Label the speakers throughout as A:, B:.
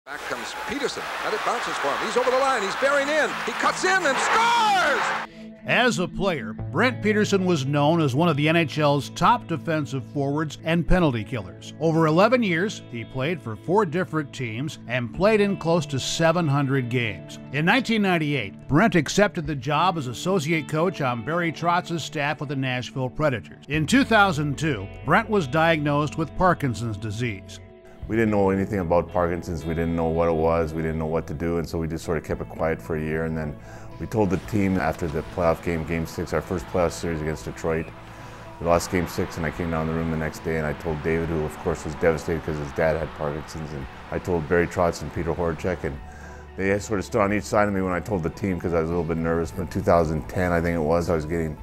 A: Back comes Peterson, and it bounces for him. He's over the line, he's bearing in, he cuts in and scores!
B: As a player, Brent Peterson was known as one of the NHL's top defensive forwards and penalty killers. Over 11 years, he played for 4 different teams and played in close to 700 games. In 1998, Brent accepted the job as associate coach on Barry Trotz's staff with the Nashville Predators. In 2002, Brent was diagnosed with Parkinson's disease.
C: We didn't know anything about Parkinson's. We didn't know what it was. We didn't know what to do, and so we just sort of kept it quiet for a year. And then we told the team after the playoff game, Game 6, our first playoff series against Detroit. We lost Game 6, and I came down the room the next day, and I told David, who of course was devastated because his dad had Parkinson's, and I told Barry Trotz and Peter Horacek, and they sort of stood on each side of me when I told the team because I was a little bit nervous. But in 2010, I think it was, I was getting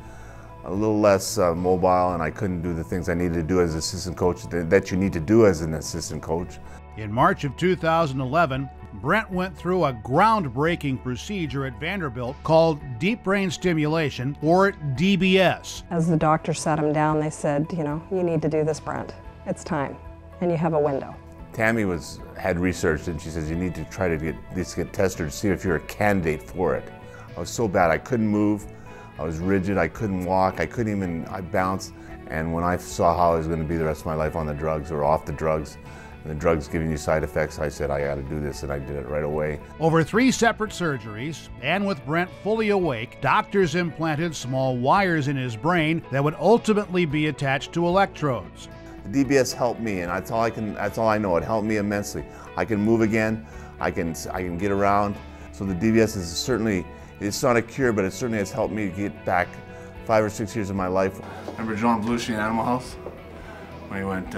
C: a little less mobile, and I couldn't do the things I needed to do as assistant coach that you need to do as an assistant coach.
B: In March of 2011, Brent went through a groundbreaking procedure at Vanderbilt called deep brain stimulation, or DBS.
D: As the doctor sat him down, they said, you need to do this, Brent. It's time, and you have a window.
C: Tammy had researched, and she says you need to try to get tested to see if you're a candidate for it. I was so bad, I couldn't move. I was rigid, I couldn't walk, I bounced. And when I saw how I was going to be the rest of my life on the drugs or off the drugs, and the drugs giving you side effects, I said, I got to do this, and I did it right away.
B: Over 3 separate surgeries, and with Brent fully awake, doctors implanted small wires in his brain that would ultimately be attached to electrodes.
C: The DBS helped me, and that's all I know. It helped me immensely. I can move again, I can get around. So the DBS is certainly, it's not a cure, but it certainly has helped me get back 5 or 6 years of my life. Remember John Belushi in Animal House? When he went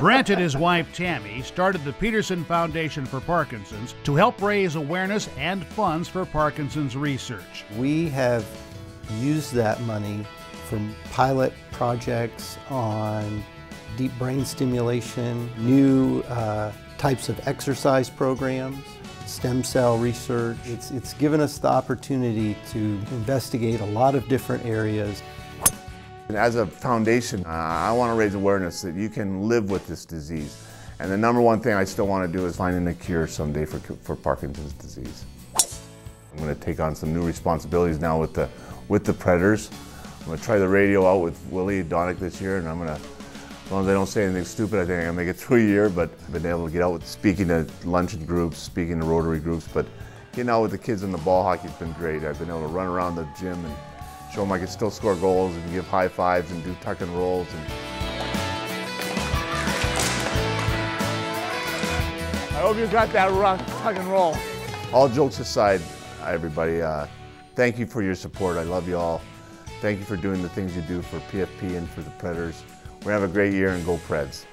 B: Brent and his wife Tammy started the Peterson Foundation for Parkinson's to help raise awareness and funds for Parkinson's research.
E: We have used that money for pilot projects on deep brain stimulation, new types of exercise programs, stem cell research. It's given us the opportunity to investigate a lot of different areas.
C: As a foundation, I want to raise awareness that you can live with this disease. And the #1 thing I still want to do is finding a cure someday for Parkinson's disease. I'm going to take on some new responsibilities now with the Predators. I'm going to try the radio out with Willie Donick this year, and I'm going to, as long as I don't say anything stupid, I think I'm going to make it through a year. But I've been able to get out with speaking to luncheon groups, speaking to Rotary groups, but getting out with the kids in the ball hockey has been great. I've been able to run around the gym and show them I can still score goals and give high fives and do tuck and rolls. I hope you got that tuck and roll. All jokes aside, everybody, thank you for your support. I love you all. Thank you for doing the things you do for PFP and for the Predators. We're going to have a great year, and go Preds.